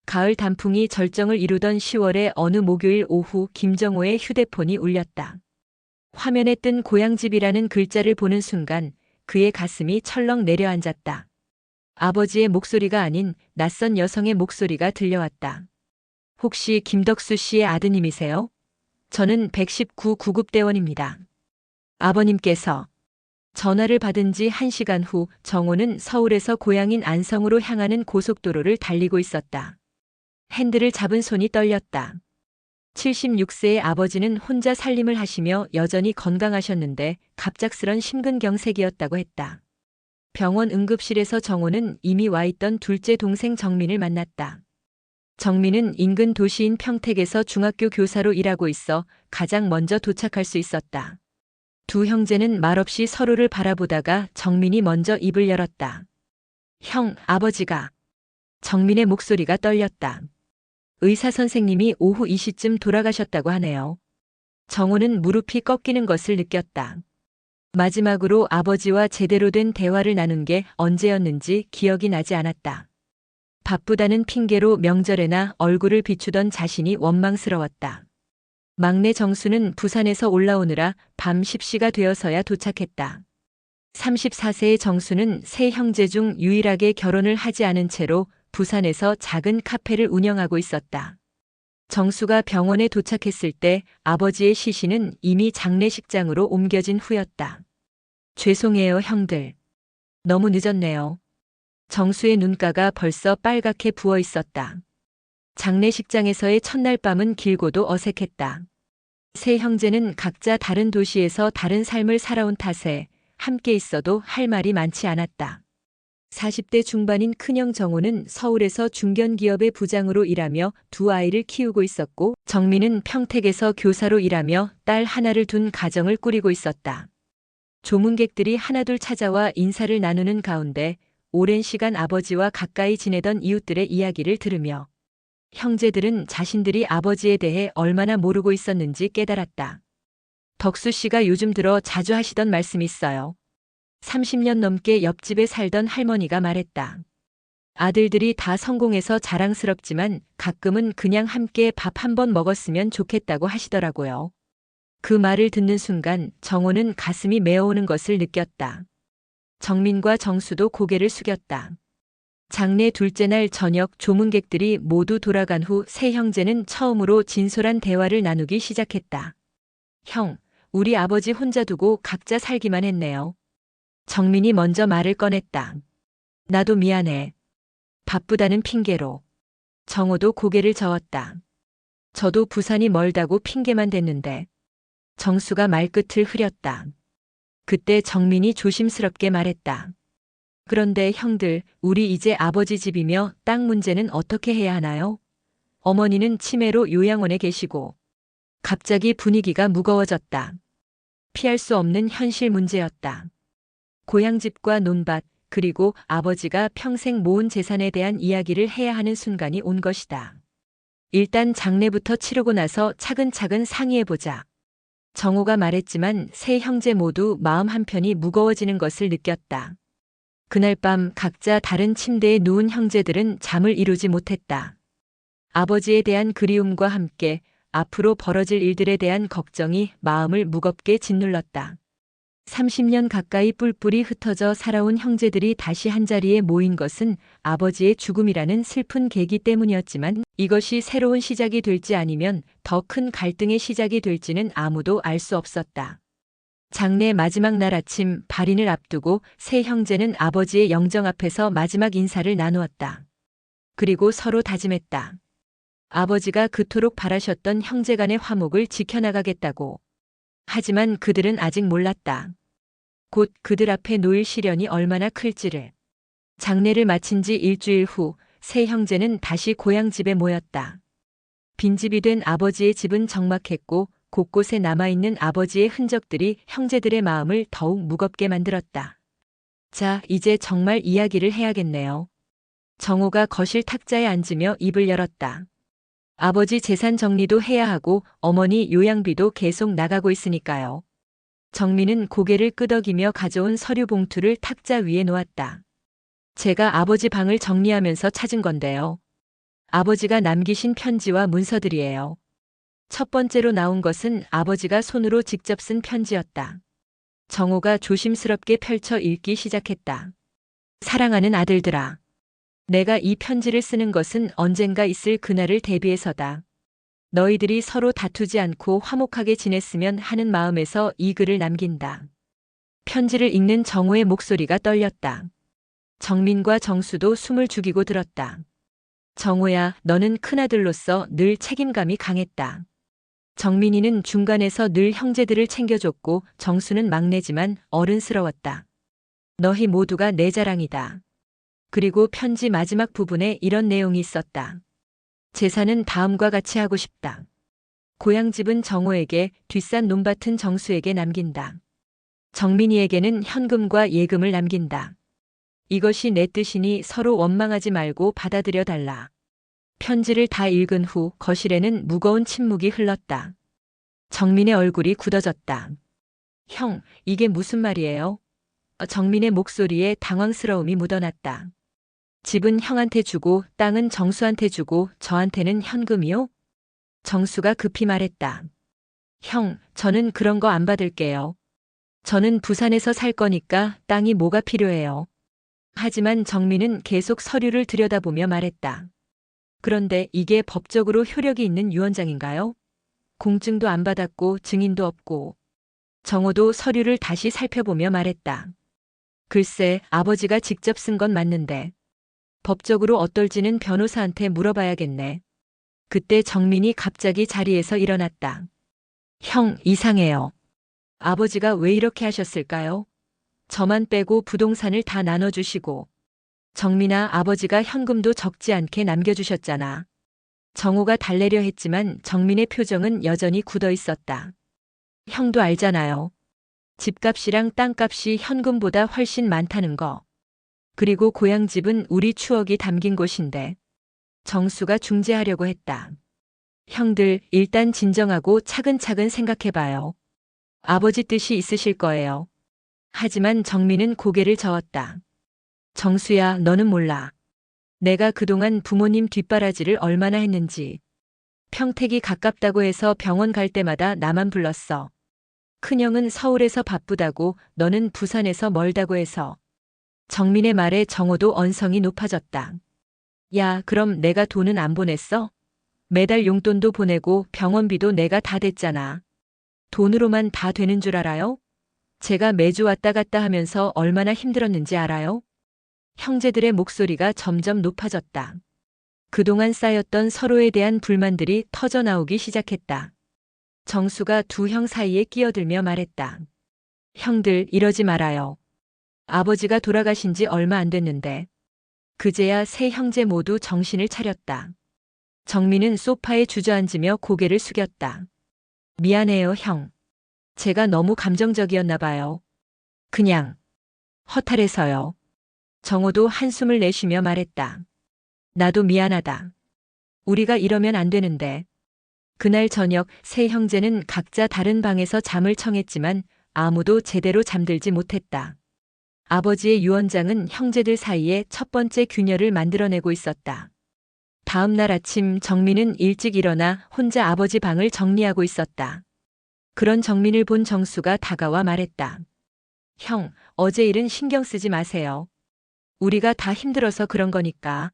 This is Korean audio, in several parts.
가을 단풍이 절정을 이루던 10월의 어느 목요일 오후 김정호의 휴대폰이 울렸다. 화면에 뜬 고향집이라는 글자를 보는 순간 그의 가슴이 철렁 내려앉았다. 아버지의 목소리가 아닌 낯선 여성의 목소리가 들려왔다. 혹시 김덕수 씨의 아드님이세요? 저는 119 구급대원입니다. 아버님께서 전화를 받은 지 1시간 후 정호는 서울에서 고향인 안성으로 향하는 고속도로를 달리고 있었다. 핸들을 잡은 손이 떨렸다. 76세의 아버지는 혼자 살림을 하시며 여전히 건강하셨는데 갑작스런 심근경색이었다고 했다. 병원 응급실에서 정호는 이미 와 있던 둘째 동생 정민을 만났다. 정민은 인근 도시인 평택에서 중학교 교사로 일하고 있어 가장 먼저 도착할 수 있었다. 두 형제는 말없이 서로를 바라보다가 정민이 먼저 입을 열었다. 형, 아버지가. 정민의 목소리가 떨렸다. 의사 선생님이 오후 2시쯤 돌아가셨다고 하네요. 정호는 무릎이 꺾이는 것을 느꼈다. 마지막으로 아버지와 제대로 된 대화를 나눈 게 언제였는지 기억이 나지 않았다. 바쁘다는 핑계로 명절에나 얼굴을 비추던 자신이 원망스러웠다. 막내 정수는 부산에서 올라오느라 밤 10시가 되어서야 도착했다. 34세의 정수는 세 형제 중 유일하게 결혼을 하지 않은 채로 부산에서 작은 카페를 운영하고 있었다. 정수가 병원에 도착했을 때 아버지의 시신은 이미 장례식장으로 옮겨진 후였다. 죄송해요, 형들. 너무 늦었네요. 정수의 눈가가 벌써 빨갛게 부어 있었다. 장례식장에서의 첫날 밤은 길고도 어색했다. 세 형제는 각자 다른 도시에서 다른 삶을 살아온 탓에 함께 있어도 할 말이 많지 않았다. 40대 중반인 큰형 정호는 서울에서 중견기업의 부장으로 일하며 두 아이를 키우고 있었고 정민은 평택에서 교사로 일하며 딸 하나를 둔 가정을 꾸리고 있었다. 조문객들이 하나둘 찾아와 인사를 나누는 가운데 오랜 시간 아버지와 가까이 지내던 이웃들의 이야기를 들으며 형제들은 자신들이 아버지에 대해 얼마나 모르고 있었는지 깨달았다. 덕수 씨가 요즘 들어 자주 하시던 말씀이 있어요. 30년 넘게 옆집에 살던 할머니가 말했다. 아들들이 다 성공해서 자랑스럽지만 가끔은 그냥 함께 밥 한 번 먹었으면 좋겠다고 하시더라고요. 그 말을 듣는 순간 정호는 가슴이 메어오는 것을 느꼈다. 정민과 정수도 고개를 숙였다. 장례 둘째 날 저녁 조문객들이 모두 돌아간 후 세 형제는 처음으로 진솔한 대화를 나누기 시작했다. 형, 우리 아버지 혼자 두고 각자 살기만 했네요. 정민이 먼저 말을 꺼냈다. 나도 미안해. 바쁘다는 핑계로. 정호도 고개를 저었다. 저도 부산이 멀다고 핑계만 댔는데. 정수가 말끝을 흐렸다. 그때 정민이 조심스럽게 말했다. 그런데 형들, 우리 이제 아버지 집이며 땅 문제는 어떻게 해야 하나요? 어머니는 치매로 요양원에 계시고. 갑자기 분위기가 무거워졌다. 피할 수 없는 현실 문제였다. 고향집과 논밭, 그리고 아버지가 평생 모은 재산에 대한 이야기를 해야 하는 순간이 온 것이다. 일단 장례부터 치르고 나서 차근차근 상의해보자. 정호가 말했지만 세 형제 모두 마음 한편이 무거워지는 것을 느꼈다. 그날 밤 각자 다른 침대에 누운 형제들은 잠을 이루지 못했다. 아버지에 대한 그리움과 함께 앞으로 벌어질 일들에 대한 걱정이 마음을 무겁게 짓눌렀다. 30년 가까이 뿔뿔이 흩어져 살아온 형제들이 다시 한자리에 모인 것은 아버지의 죽음이라는 슬픈 계기 때문이었지만 이것이 새로운 시작이 될지 아니면 더 큰 갈등의 시작이 될지는 아무도 알 수 없었다. 장례 마지막 날 아침 발인을 앞두고 세 형제는 아버지의 영정 앞에서 마지막 인사를 나누었다. 그리고 서로 다짐했다. 아버지가 그토록 바라셨던 형제간의 화목을 지켜나가겠다고. 하지만 그들은 아직 몰랐다. 곧 그들 앞에 놓일 시련이 얼마나 클지를. 장례를 마친 지 일주일 후 세 형제는 다시 고향 집에 모였다. 빈집이 된 아버지의 집은 적막했고 곳곳에 남아있는 아버지의 흔적들이 형제들의 마음을 더욱 무겁게 만들었다. 자, 이제 정말 이야기를 해야겠네요. 정호가 거실 탁자에 앉으며 입을 열었다. 아버지 재산 정리도 해야 하고 어머니 요양비도 계속 나가고 있으니까요. 정민은 고개를 끄덕이며 가져온 서류 봉투를 탁자 위에 놓았다. 제가 아버지 방을 정리하면서 찾은 건데요. 아버지가 남기신 편지와 문서들이에요. 첫 번째로 나온 것은 아버지가 손으로 직접 쓴 편지였다. 정호가 조심스럽게 펼쳐 읽기 시작했다. 사랑하는 아들들아. 내가 이 편지를 쓰는 것은 언젠가 있을 그날을 대비해서다. 너희들이 서로 다투지 않고 화목하게 지냈으면 하는 마음에서 이 글을 남긴다. 편지를 읽는 정호의 목소리가 떨렸다. 정민과 정수도 숨을 죽이고 들었다. 정호야, 너는 큰아들로서 늘 책임감이 강했다. 정민이는 중간에서 늘 형제들을 챙겨줬고 정수는 막내지만 어른스러웠다. 너희 모두가 내 자랑이다. 그리고 편지 마지막 부분에 이런 내용이 있었다. 제사는 다음과 같이 하고 싶다. 고향집은 정호에게, 뒷산 논밭은 정수에게 남긴다. 정민이에게는 현금과 예금을 남긴다. 이것이 내 뜻이니 서로 원망하지 말고 받아들여 달라. 편지를 다 읽은 후 거실에는 무거운 침묵이 흘렀다. 정민의 얼굴이 굳어졌다. 형, 이게 무슨 말이에요? 정민의 목소리에 당황스러움이 묻어났다. 집은 형한테 주고 땅은 정수한테 주고 저한테는 현금이요? 정수가 급히 말했다. 형, 저는 그런 거 안 받을게요. 저는 부산에서 살 거니까 땅이 뭐가 필요해요. 하지만 정민은 계속 서류를 들여다보며 말했다. 그런데 이게 법적으로 효력이 있는 유언장인가요? 공증도 안 받았고 증인도 없고. 정호도 서류를 다시 살펴보며 말했다. 글쎄, 아버지가 직접 쓴 건 맞는데. 법적으로 어떨지는 변호사한테 물어봐야겠네. 그때 정민이 갑자기 자리에서 일어났다. 형, 이상해요. 아버지가 왜 이렇게 하셨을까요? 저만 빼고 부동산을 다 나눠주시고. 정민아, 아버지가 현금도 적지 않게 남겨주셨잖아. 정호가 달래려 했지만 정민의 표정은 여전히 굳어 있었다. 형도 알잖아요. 집값이랑 땅값이 현금보다 훨씬 많다는 거. 그리고 고향집은 우리 추억이 담긴 곳인데. 정수가 중재하려고 했다. 형들, 일단 진정하고 차근차근 생각해봐요. 아버지 뜻이 있으실 거예요. 하지만 정민은 고개를 저었다. 정수야, 너는 몰라. 내가 그동안 부모님 뒷바라지를 얼마나 했는지. 평택이 가깝다고 해서 병원 갈 때마다 나만 불렀어. 큰형은 서울에서 바쁘다고, 너는 부산에서 멀다고 해서. 정민의 말에 정호도 언성이 높아졌다. 야, 그럼 내가 돈은 안 보냈어? 매달 용돈도 보내고 병원비도 내가 다 댔잖아. 돈으로만 다 되는 줄 알아요? 제가 매주 왔다 갔다 하면서 얼마나 힘들었는지 알아요? 형제들의 목소리가 점점 높아졌다. 그동안 쌓였던 서로에 대한 불만들이 터져나오기 시작했다. 정수가 두 형 사이에 끼어들며 말했다. 형들, 이러지 말아요. 아버지가 돌아가신 지 얼마 안 됐는데. 그제야 세 형제 모두 정신을 차렸다. 정민은 소파에 주저앉으며 고개를 숙였다. 미안해요, 형. 제가 너무 감정적이었나 봐요. 그냥 허탈해서요. 정호도 한숨을 내쉬며 말했다. 나도 미안하다. 우리가 이러면 안 되는데. 그날 저녁 세 형제는 각자 다른 방에서 잠을 청했지만 아무도 제대로 잠들지 못했다. 아버지의 유언장은 형제들 사이에 첫 번째 균열을 만들어내고 있었다. 다음 날 아침 정민은 일찍 일어나 혼자 아버지 방을 정리하고 있었다. 그런 정민을 본 정수가 다가와 말했다. 형, 어제 일은 신경 쓰지 마세요. 우리가 다 힘들어서 그런 거니까.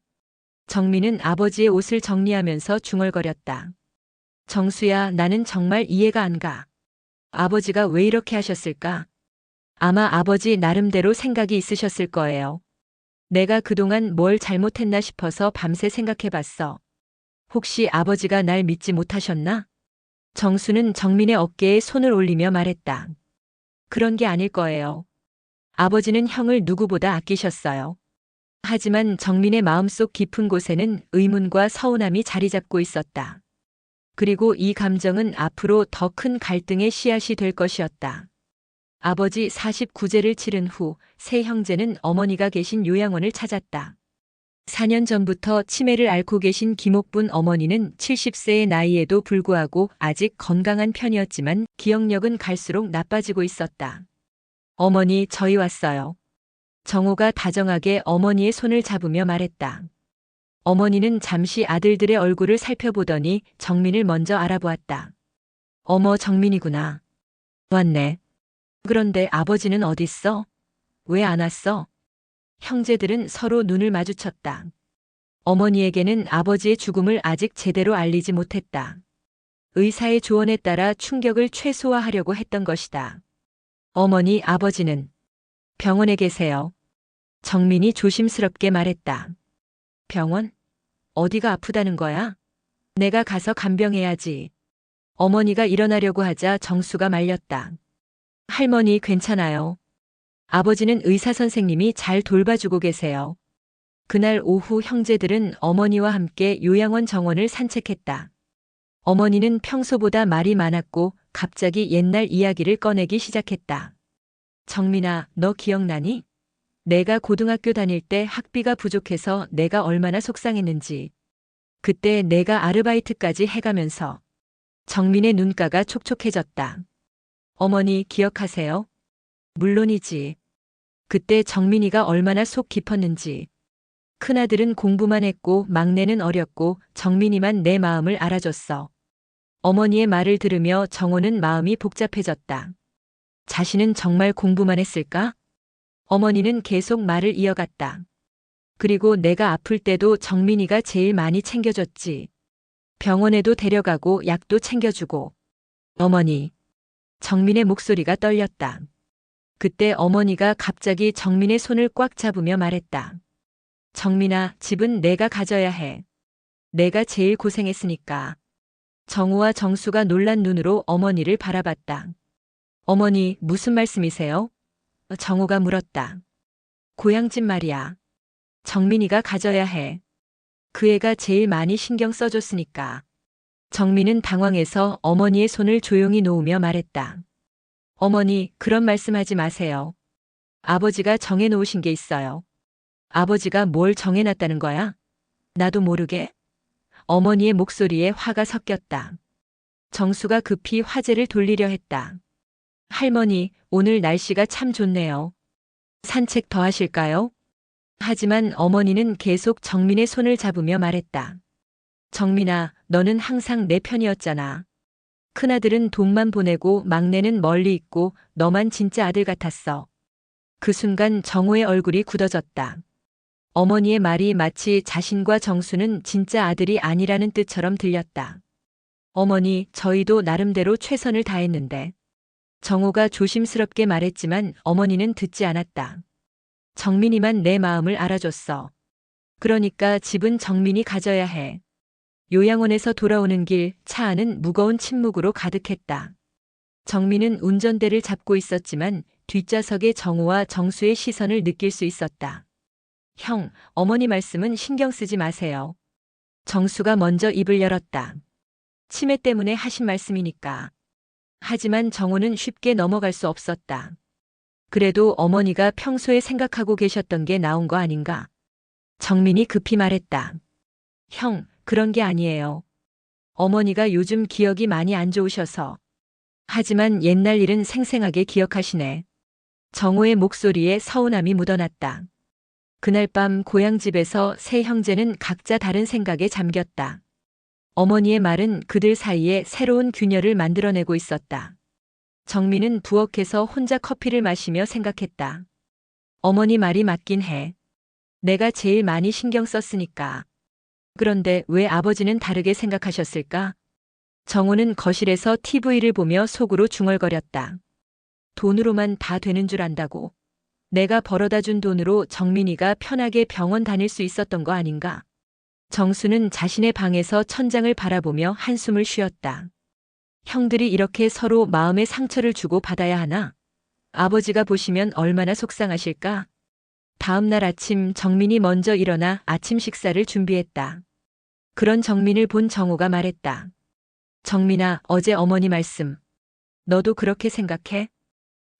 정민은 아버지의 옷을 정리하면서 중얼거렸다. 정수야, 나는 정말 이해가 안 가. 아버지가 왜 이렇게 하셨을까? 아마 아버지 나름대로 생각이 있으셨을 거예요. 내가 그동안 뭘 잘못했나 싶어서 밤새 생각해봤어. 혹시 아버지가 날 믿지 못하셨나? 정수는 정민의 어깨에 손을 올리며 말했다. 그런 게 아닐 거예요. 아버지는 형을 누구보다 아끼셨어요. 하지만 정민의 마음속 깊은 곳에는 의문과 서운함이 자리 잡고 있었다. 그리고 이 감정은 앞으로 더 큰 갈등의 씨앗이 될 것이었다. 아버지 49제를 치른 후 세 형제는 어머니가 계신 요양원을 찾았다. 4년 전부터 치매를 앓고 계신 김옥분 어머니는 70세의 나이에도 불구하고 아직 건강한 편이었지만 기억력은 갈수록 나빠지고 있었다. 어머니, 저희 왔어요. 정호가 다정하게 어머니의 손을 잡으며 말했다. 어머니는 잠시 아들들의 얼굴을 살펴보더니 정민을 먼저 알아보았다. 어머, 정민이구나. 왔네. 그런데 아버지는 어딨어? 왜 안 왔어? 형제들은 서로 눈을 마주쳤다. 어머니에게는 아버지의 죽음을 아직 제대로 알리지 못했다. 의사의 조언에 따라 충격을 최소화하려고 했던 것이다. 어머니, 아버지는 병원에 계세요. 정민이 조심스럽게 말했다. 병원? 어디가 아프다는 거야? 내가 가서 간병해야지. 어머니가 일어나려고 하자 정수가 말렸다. 할머니, 괜찮아요. 아버지는 의사 선생님이 잘 돌봐주고 계세요. 그날 오후 형제들은 어머니와 함께 요양원 정원을 산책했다. 어머니는 평소보다 말이 많았고 갑자기 옛날 이야기를 꺼내기 시작했다. 정민아, 너 기억나니? 내가 고등학교 다닐 때 학비가 부족해서 내가 얼마나 속상했는지. 그때 내가 아르바이트까지 해가면서. 정민의 눈가가 촉촉해졌다. 어머니, 기억하세요? 물론이지. 그때 정민이가 얼마나 속 깊었는지. 큰아들은 공부만 했고 막내는 어렸고 정민이만 내 마음을 알아줬어. 어머니의 말을 들으며 정호는 마음이 복잡해졌다. 자신은 정말 공부만 했을까? 어머니는 계속 말을 이어갔다. 그리고 내가 아플 때도 정민이가 제일 많이 챙겨줬지. 병원에도 데려가고 약도 챙겨주고. 어머니. 정민의 목소리가 떨렸다. 그때 어머니가 갑자기 정민의 손을 꽉 잡으며 말했다. 정민아, 집은 내가 가져야 해. 내가 제일 고생했으니까. 정우와 정수가 놀란 눈으로 어머니를 바라봤다. 어머니, 무슨 말씀이세요? 정우가 물었다. 고향집 말이야. 정민이가 가져야 해. 그 애가 제일 많이 신경 써줬으니까. 정민은 당황해서 어머니의 손을 조용히 놓으며 말했다. 어머니, 그런 말씀하지 마세요. 아버지가 정해놓으신 게 있어요. 아버지가 뭘 정해놨다는 거야? 나도 모르게? 어머니의 목소리에 화가 섞였다. 정수가 급히 화제를 돌리려 했다. 할머니, 오늘 날씨가 참 좋네요. 산책 더 하실까요? 하지만 어머니는 계속 정민의 손을 잡으며 말했다. 정민아, 너는 항상 내 편이었잖아. 큰아들은 돈만 보내고 막내는 멀리 있고 너만 진짜 아들 같았어. 그 순간 정호의 얼굴이 굳어졌다. 어머니의 말이 마치 자신과 정수는 진짜 아들이 아니라는 뜻처럼 들렸다. 어머니, 저희도 나름대로 최선을 다했는데. 정호가 조심스럽게 말했지만 어머니는 듣지 않았다. 정민이만 내 마음을 알아줬어. 그러니까 집은 정민이 가져야 해. 요양원에서 돌아오는 길 차 안은 무거운 침묵으로 가득했다. 정민은 운전대를 잡고 있었지만 뒷좌석에 정호와 정수의 시선을 느낄 수 있었다. 형, 어머니 말씀은 신경 쓰지 마세요. 정수가 먼저 입을 열었다. 치매 때문에 하신 말씀이니까. 하지만 정호는 쉽게 넘어갈 수 없었다. 그래도 어머니가 평소에 생각하고 계셨던 게 나온 거 아닌가? 정민이 급히 말했다. 형, 그런 게 아니에요. 어머니가 요즘 기억이 많이 안 좋으셔서. 하지만 옛날 일은 생생하게 기억하시네. 정호의 목소리에 서운함이 묻어났다. 그날 밤 고향집에서 세 형제는 각자 다른 생각에 잠겼다. 어머니의 말은 그들 사이에 새로운 균열을 만들어내고 있었다. 정민은 부엌에서 혼자 커피를 마시며 생각했다. 어머니 말이 맞긴 해. 내가 제일 많이 신경 썼으니까. 그런데 왜 아버지는 다르게 생각하셨을까? 정호는 거실에서 TV를 보며 속으로 중얼거렸다. 돈으로만 다 되는 줄 안다고. 내가 벌어다 준 돈으로 정민이가 편하게 병원 다닐 수 있었던 거 아닌가? 정수는 자신의 방에서 천장을 바라보며 한숨을 쉬었다. 형들이 이렇게 서로 마음의 상처를 주고 받아야 하나? 아버지가 보시면 얼마나 속상하실까? 다음 날 아침 정민이 먼저 일어나 아침 식사를 준비했다. 그런 정민을 본 정호가 말했다. 정민아, 어제 어머니 말씀. 너도 그렇게 생각해?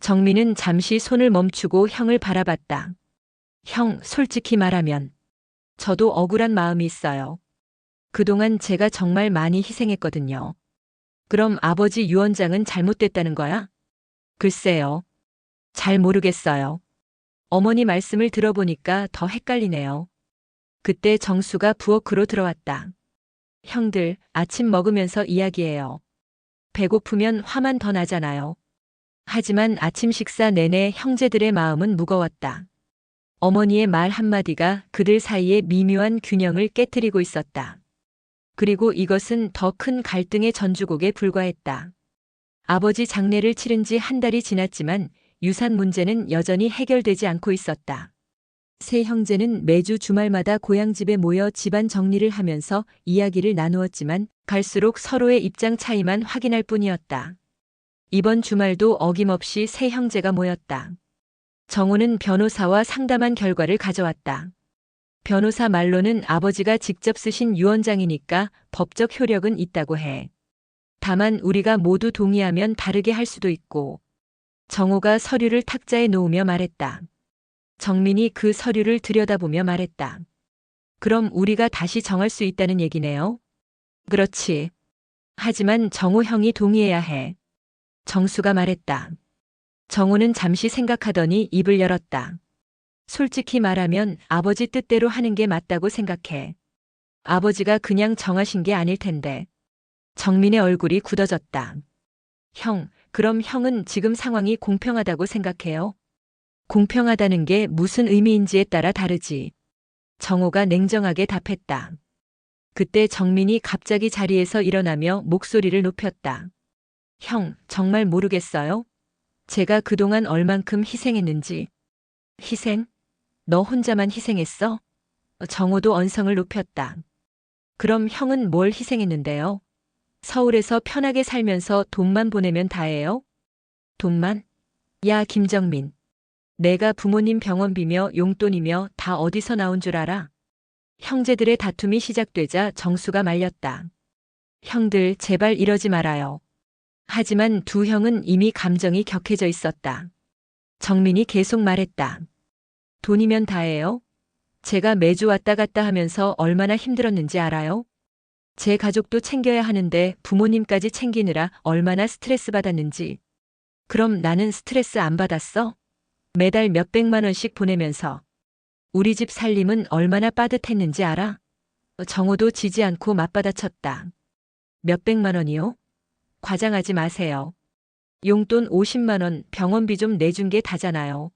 정민은 잠시 손을 멈추고 형을 바라봤다. 형, 솔직히 말하면 저도 억울한 마음이 있어요. 그동안 제가 정말 많이 희생했거든요. 그럼 아버지 유언장은 잘못됐다는 거야? 글쎄요. 잘 모르겠어요. 어머니 말씀을 들어보니까 더 헷갈리네요. 그때 정수가 부엌으로 들어왔다. 형들, 아침 먹으면서 이야기해요. 배고프면 화만 더 나잖아요. 하지만 아침 식사 내내 형제들의 마음은 무거웠다. 어머니의 말 한마디가 그들 사이의 미묘한 균형을 깨트리고 있었다. 그리고 이것은 더 큰 갈등의 전주곡에 불과했다. 아버지 장례를 치른 지 한 달이 지났지만 유산 문제는 여전히 해결되지 않고 있었다. 세 형제는 매주 주말마다 고향집에 모여 집안 정리를 하면서 이야기를 나누었지만 갈수록 서로의 입장 차이만 확인할 뿐이었다. 이번 주말도 어김없이 세 형제가 모였다. 정우는 변호사와 상담한 결과를 가져왔다. 변호사 말로는 아버지가 직접 쓰신 유언장이니까 법적 효력은 있다고 해. 다만 우리가 모두 동의하면 다르게 할 수도 있고. 정우가 서류를 탁자에 놓으며 말했다. 정민이 그 서류를 들여다보며 말했다. 그럼 우리가 다시 정할 수 있다는 얘기네요? 그렇지. 하지만 정우 형이 동의해야 해. 정수가 말했다. 정우는 잠시 생각하더니 입을 열었다. 솔직히 말하면 아버지 뜻대로 하는 게 맞다고 생각해. 아버지가 그냥 정하신 게 아닐 텐데. 정민의 얼굴이 굳어졌다. 형, 그럼 형은 지금 상황이 공평하다고 생각해요? 공평하다는 게 무슨 의미인지에 따라 다르지. 정호가 냉정하게 답했다. 그때 정민이 갑자기 자리에서 일어나며 목소리를 높였다. 형, 정말 모르겠어요? 제가 그동안 얼만큼 희생했는지. 희생? 너 혼자만 희생했어? 정호도 언성을 높였다. 그럼 형은 뭘 희생했는데요? 서울에서 편하게 살면서 돈만 보내면 다예요? 돈만? 야, 김정민. 내가 부모님 병원비며 용돈이며 다 어디서 나온 줄 알아? 형제들의 다툼이 시작되자 정수가 말렸다. 형들, 제발 이러지 말아요. 하지만 두 형은 이미 감정이 격해져 있었다. 정민이 계속 말했다. 돈이면 다예요? 제가 매주 왔다 갔다 하면서 얼마나 힘들었는지 알아요? 제 가족도 챙겨야 하는데 부모님까지 챙기느라 얼마나 스트레스 받았는지. 그럼 나는 스트레스 안 받았어? 매달 몇백만 원씩 보내면서. 우리 집 살림은 얼마나 빠듯했는지 알아? 정호도 지지 않고 맞받아쳤다. 몇백만 원이요? 과장하지 마세요. 용돈 50만 원, 병원비 좀 내준 게 다잖아요.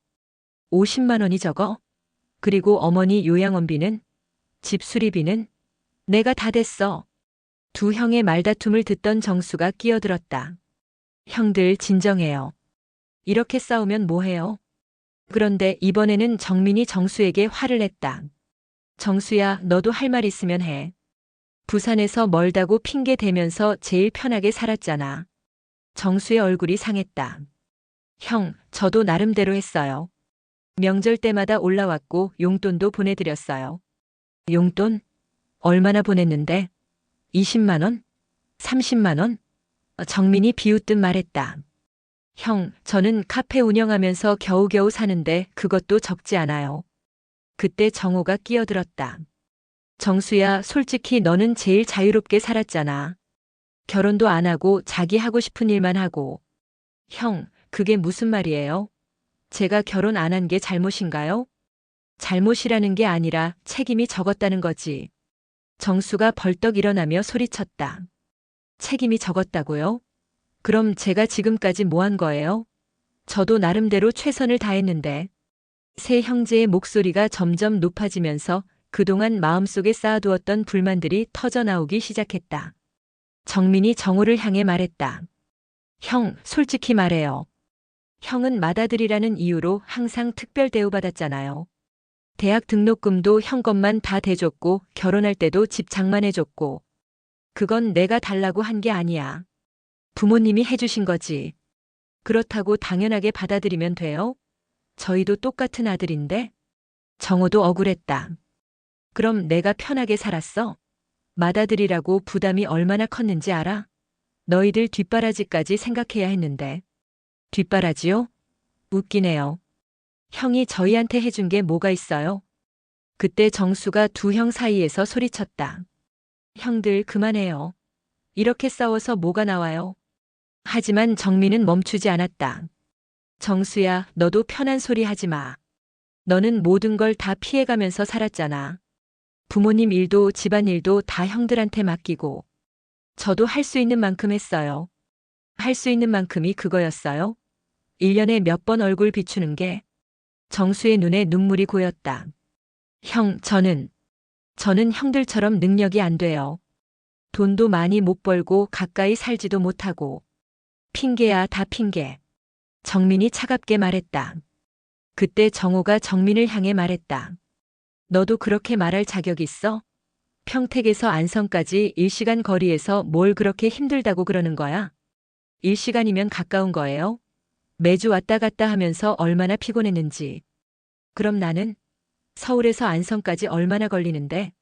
50만 원이 적어? 그리고 어머니 요양원비는? 집 수리비는? 내가 다 됐어. 두 형의 말다툼을 듣던 정수가 끼어들었다. 형들 진정해요. 이렇게 싸우면 뭐해요? 그런데 이번에는 정민이 정수에게 화를 냈다. 정수야, 너도 할 말 있으면 해. 부산에서 멀다고 핑계 대면서 제일 편하게 살았잖아. 정수의 얼굴이 상했다. 형, 저도 나름대로 했어요. 명절 때마다 올라왔고 용돈도 보내드렸어요. 용돈? 얼마나 보냈는데? 20만 원? 30만 원? 정민이 비웃듯 말했다. 형, 저는 카페 운영하면서 겨우겨우 사는데 그것도 적지 않아요. 그때 정호가 끼어들었다. 정수야, 솔직히 너는 제일 자유롭게 살았잖아. 결혼도 안 하고 자기 하고 싶은 일만 하고. 형, 그게 무슨 말이에요? 제가 결혼 안 한 게 잘못인가요? 잘못이라는 게 아니라 책임이 적었다는 거지. 정수가 벌떡 일어나며 소리쳤다. 책임이 적었다고요? 그럼 제가 지금까지 뭐 한 거예요? 저도 나름대로 최선을 다했는데. 세 형제의 목소리가 점점 높아지면서 그동안 마음속에 쌓아두었던 불만들이 터져나오기 시작했다. 정민이 정호를 향해 말했다. 형, 솔직히 말해요. 형은 맏아들이라는 이유로 항상 특별 대우받았잖아요. 대학 등록금도 형 것만 다 대줬고 결혼할 때도 집 장만해줬고. 그건 내가 달라고 한 게 아니야. 부모님이 해주신 거지. 그렇다고 당연하게 받아들이면 돼요? 저희도 똑같은 아들인데? 정호도 억울했다. 그럼 내가 편하게 살았어? 맏아들이라고 부담이 얼마나 컸는지 알아? 너희들 뒷바라지까지 생각해야 했는데. 뒷바라지요? 웃기네요. 형이 저희한테 해준 게 뭐가 있어요? 그때 정수가 두 형 사이에서 소리쳤다. 형들 그만해요. 이렇게 싸워서 뭐가 나와요? 하지만 정민은 멈추지 않았다. 정수야, 너도 편한 소리 하지 마. 너는 모든 걸 다 피해가면서 살았잖아. 부모님 일도 집안일도 다 형들한테 맡기고 저도 할 수 있는 만큼 했어요. 할 수 있는 만큼이 그거였어요. 1년에 몇 번 얼굴 비추는 게. 정수의 눈에 눈물이 고였다. 형, 저는 형들처럼 능력이 안 돼요. 돈도 많이 못 벌고 가까이 살지도 못하고. 핑계야, 다 핑계. 정민이 차갑게 말했다. 그때 정호가 정민을 향해 말했다. 너도 그렇게 말할 자격 있어? 평택에서 안성까지 1시간 거리에서 뭘 그렇게 힘들다고 그러는 거야? 1시간이면 가까운 거예요? 매주 왔다 갔다 하면서 얼마나 피곤했는지. 그럼 나는 서울에서 안성까지 얼마나 걸리는데?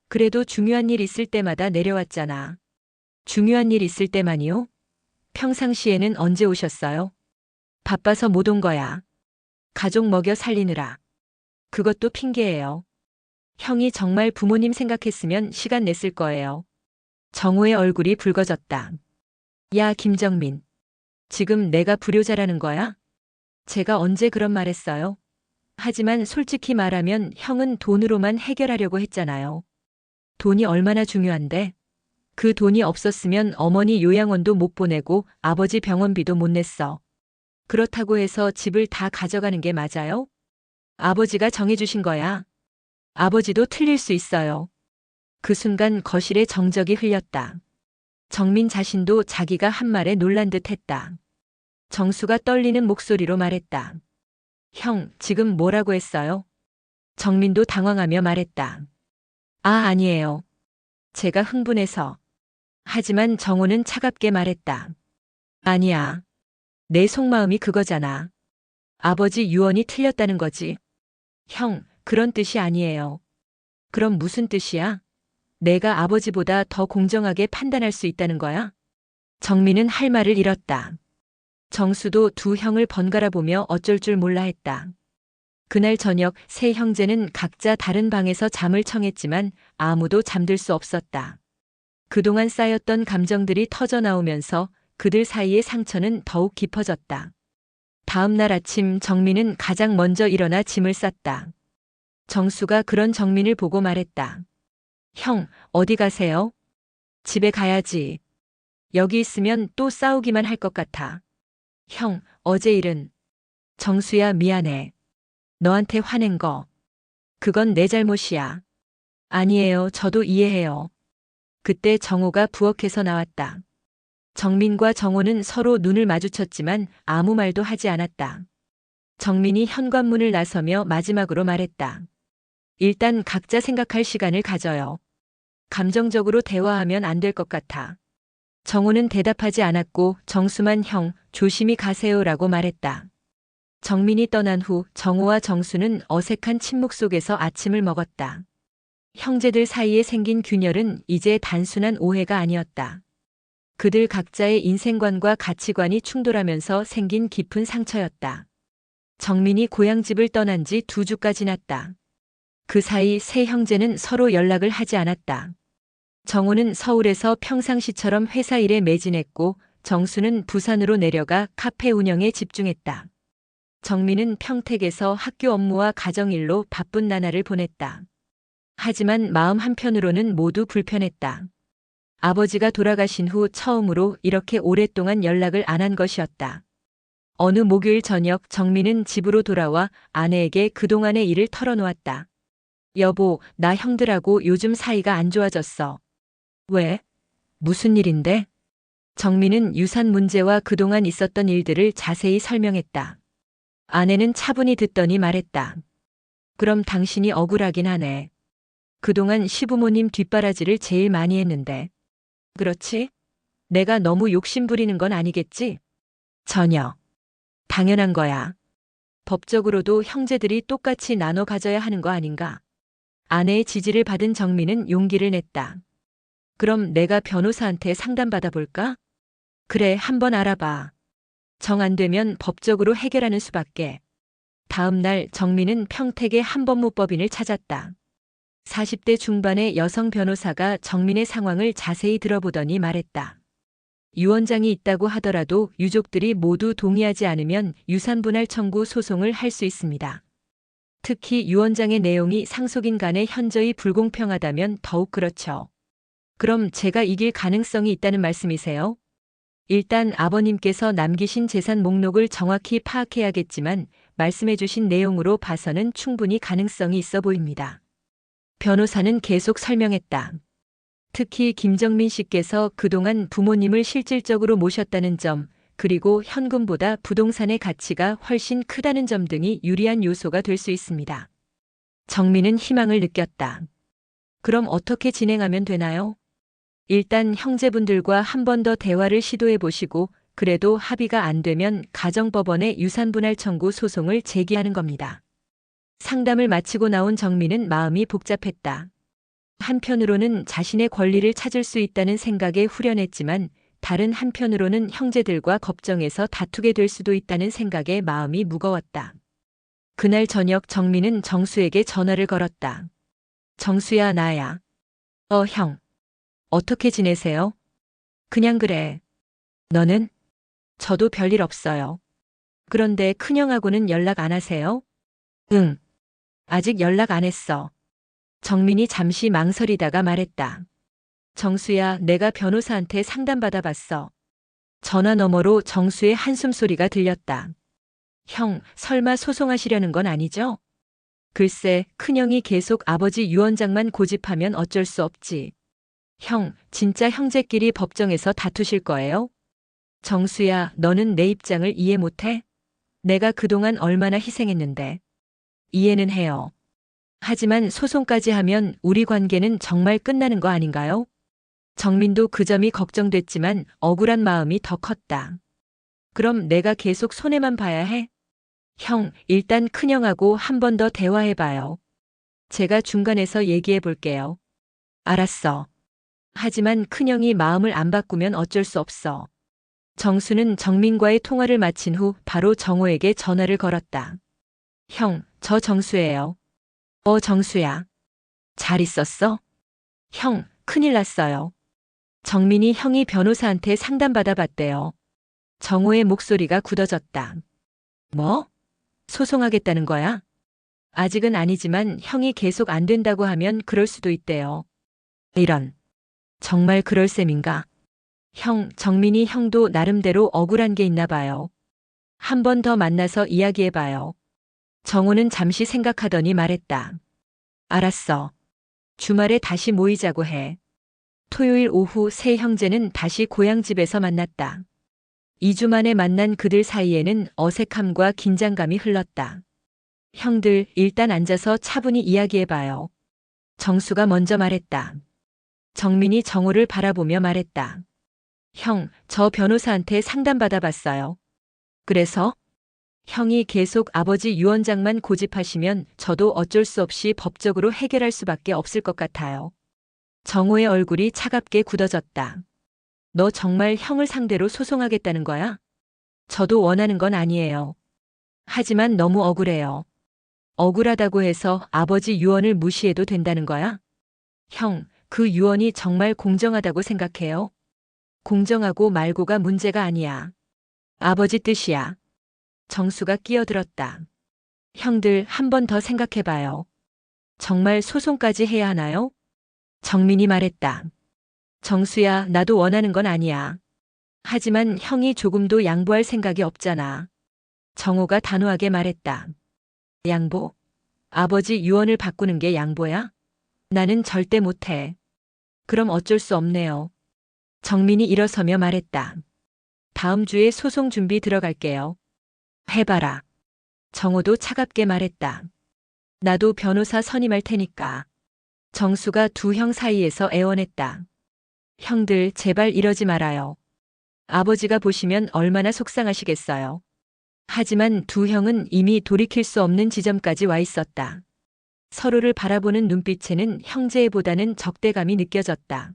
그래도 중요한 일 있을 때마다 내려왔잖아. 중요한 일 있을 때만이요? 평상시에는 언제 오셨어요? 바빠서 못 온 거야. 가족 먹여 살리느라. 그것도 핑계예요. 형이 정말 부모님 생각했으면 시간 냈을 거예요. 정호의 얼굴이 붉어졌다. 야, 김정민. 지금 내가 불효자라는 거야? 제가 언제 그런 말 했어요? 하지만 솔직히 말하면 형은 돈으로만 해결하려고 했잖아요. 돈이 얼마나 중요한데? 그 돈이 없었으면 어머니 요양원도 못 보내고 아버지 병원비도 못 냈어. 그렇다고 해서 집을 다 가져가는 게 맞아요? 아버지가 정해주신 거야. 아버지도 틀릴 수 있어요. 그 순간 거실에 정적이 흘렸다. 정민 자신도 자기가 한 말에 놀란 듯 했다. 정수가 떨리는 목소리로 말했다. 형, 지금 뭐라고 했어요? 정민도 당황하며 말했다. 아, 아니에요. 제가 흥분해서. 하지만 정호는 차갑게 말했다. 아니야. 내 속마음이 그거잖아. 아버지 유언이 틀렸다는 거지. 형, 그런 뜻이 아니에요. 그럼 무슨 뜻이야? 내가 아버지보다 더 공정하게 판단할 수 있다는 거야? 정민은 할 말을 잃었다. 정수도 두 형을 번갈아 보며 어쩔 줄 몰라 했다. 그날 저녁 세 형제는 각자 다른 방에서 잠을 청했지만 아무도 잠들 수 없었다. 그동안 쌓였던 감정들이 터져 나오면서 그들 사이의 상처는 더욱 깊어졌다. 다음 날 아침 정민은 가장 먼저 일어나 짐을 쌌다. 정수가 그런 정민을 보고 말했다. 형, 어디 가세요? 집에 가야지. 여기 있으면 또 싸우기만 할 것 같아. 형, 어제 일은. 정수야, 미안해. 너한테 화낸 거. 그건 내 잘못이야. 아니에요, 저도 이해해요. 그때 정호가 부엌에서 나왔다. 정민과 정호는 서로 눈을 마주쳤지만 아무 말도 하지 않았다. 정민이 현관문을 나서며 마지막으로 말했다. 일단 각자 생각할 시간을 가져요. 감정적으로 대화하면 안 될 것 같아. 정호는 대답하지 않았고 정수만 형, 조심히 가세요라고 말했다. 정민이 떠난 후 정호와 정수는 어색한 침묵 속에서 아침을 먹었다. 형제들 사이에 생긴 균열은 이제 단순한 오해가 아니었다. 그들 각자의 인생관과 가치관이 충돌하면서 생긴 깊은 상처였다. 정민이 고향집을 떠난 지 2주가 지났다. 그 사이 세 형제는 서로 연락을 하지 않았다. 정호는 서울에서 평상시처럼 회사 일에 매진했고 정수는 부산으로 내려가 카페 운영에 집중했다. 정민은 평택에서 학교 업무와 가정일로 바쁜 나날을 보냈다. 하지만 마음 한편으로는 모두 불편했다. 아버지가 돌아가신 후 처음으로 이렇게 오랫동안 연락을 안 한 것이었다. 어느 목요일 저녁 정민은 집으로 돌아와 아내에게 그동안의 일을 털어놓았다. 여보, 나 형들하고 요즘 사이가 안 좋아졌어. 왜? 무슨 일인데? 정민은 유산 문제와 그동안 있었던 일들을 자세히 설명했다. 아내는 차분히 듣더니 말했다. 그럼 당신이 억울하긴 하네. 그동안 시부모님 뒷바라지를 제일 많이 했는데. 그렇지? 내가 너무 욕심 부리는 건 아니겠지? 전혀. 당연한 거야. 법적으로도 형제들이 똑같이 나눠 가져야 하는 거 아닌가? 아내의 지지를 받은 정민은 용기를 냈다. 그럼 내가 변호사한테 상담받아 볼까? 그래, 한번 알아봐. 정 안 되면 법적으로 해결하는 수밖에. 다음 날 정민은 평택의 한법무법인을 찾았다. 40대 중반의 여성 변호사가 정민의 상황을 자세히 들어보더니 말했다. 유언장이 있다고 하더라도 유족들이 모두 동의하지 않으면 유산분할 청구 소송을 할 수 있습니다. 특히 유언장의 내용이 상속인 간에 현저히 불공평하다면 더욱 그렇죠. 그럼 제가 이길 가능성이 있다는 말씀이세요? 일단 아버님께서 남기신 재산 목록을 정확히 파악해야겠지만 말씀해 주신 내용으로 봐서는 충분히 가능성이 있어 보입니다. 변호사는 계속 설명했다. 특히 김정민 씨께서 그동안 부모님을 실질적으로 모셨다는 점, 그리고 현금보다 부동산의 가치가 훨씬 크다는 점 등이 유리한 요소가 될 수 있습니다. 정민은 희망을 느꼈다. 그럼 어떻게 진행하면 되나요? 일단 형제분들과 한 번 더 대화를 시도해 보시고 그래도 합의가 안 되면 가정법원에 유산분할 청구 소송을 제기하는 겁니다. 상담을 마치고 나온 정민은 마음이 복잡했다. 한편으로는 자신의 권리를 찾을 수 있다는 생각에 후련했지만 다른 한편으로는 형제들과 법정에서 다투게 될 수도 있다는 생각에 마음이 무거웠다. 그날 저녁 정민은 정수에게 전화를 걸었다. 정수야, 나야. 형. 어떻게 지내세요? 그냥 그래. 너는? 저도 별일 없어요. 그런데 큰형하고는 연락 안 하세요? 응. 아직 연락 안 했어. 정민이 잠시 망설이다가 말했다. 정수야, 내가 변호사한테 상담받아 봤어. 전화 너머로 정수의 한숨 소리가 들렸다. 형, 설마 소송하시려는 건 아니죠? 글쎄, 큰형이 계속 아버지 유언장만 고집하면 어쩔 수 없지. 형, 진짜 형제끼리 법정에서 다투실 거예요? 정수야, 너는 내 입장을 이해 못해? 내가 그동안 얼마나 희생했는데. 이해는 해요. 하지만 소송까지 하면 우리 관계는 정말 끝나는 거 아닌가요? 정민도 그 점이 걱정됐지만 억울한 마음이 더 컸다. 그럼 내가 계속 손해만 봐야 해? 형, 일단 큰형하고 한 번 더 대화해봐요. 제가 중간에서 얘기해 볼게요. 알았어. 하지만 큰형이 마음을 안 바꾸면 어쩔 수 없어. 정수는 정민과의 통화를 마친 후 바로 정호에게 전화를 걸었다. 형, 저 정수예요. 정수야. 잘 있었어? 형, 큰일 났어요. 정민이 형이 변호사한테 상담받아 봤대요. 정호의 목소리가 굳어졌다. 뭐? 소송하겠다는 거야? 아직은 아니지만 형이 계속 안 된다고 하면 그럴 수도 있대요. 이런. 정말 그럴 셈인가? 형, 정민이 형도 나름대로 억울한 게 있나 봐요. 한 번 더 만나서 이야기해 봐요. 정호는 잠시 생각하더니 말했다. 알았어. 주말에 다시 모이자고 해. 토요일 오후 세 형제는 다시 고향집에서 만났다. 2주 만에 만난 그들 사이에는 어색함과 긴장감이 흘렀다. 형들, 일단 앉아서 차분히 이야기해봐요. 정수가 먼저 말했다. 정민이 정호를 바라보며 말했다. 형, 저 변호사한테 상담받아봤어요. 그래서? 형이 계속 아버지 유언장만 고집하시면 저도 어쩔 수 없이 법적으로 해결할 수밖에 없을 것 같아요. 정호의 얼굴이 차갑게 굳어졌다. 너 정말 형을 상대로 소송하겠다는 거야? 저도 원하는 건 아니에요. 하지만 너무 억울해요. 억울하다고 해서 아버지 유언을 무시해도 된다는 거야? 형, 그 유언이 정말 공정하다고 생각해요? 공정하고 말고가 문제가 아니야. 아버지 뜻이야. 정수가 끼어들었다. 형들, 한 번 더 생각해봐요. 정말 소송까지 해야 하나요? 정민이 말했다. 정수야, 나도 원하는 건 아니야. 하지만 형이 조금도 양보할 생각이 없잖아. 정호가 단호하게 말했다. 양보? 아버지 유언을 바꾸는 게 양보야? 나는 절대 못해. 그럼 어쩔 수 없네요. 정민이 일어서며 말했다. 다음 주에 소송 준비 들어갈게요. 해봐라. 정호도 차갑게 말했다. 나도 변호사 선임할 테니까. 정수가 두 형 사이에서 애원했다. 형들, 제발 이러지 말아요. 아버지가 보시면 얼마나 속상하시겠어요. 하지만 두 형은 이미 돌이킬 수 없는 지점까지 와 있었다. 서로를 바라보는 눈빛에는 형제보다는 적대감이 느껴졌다.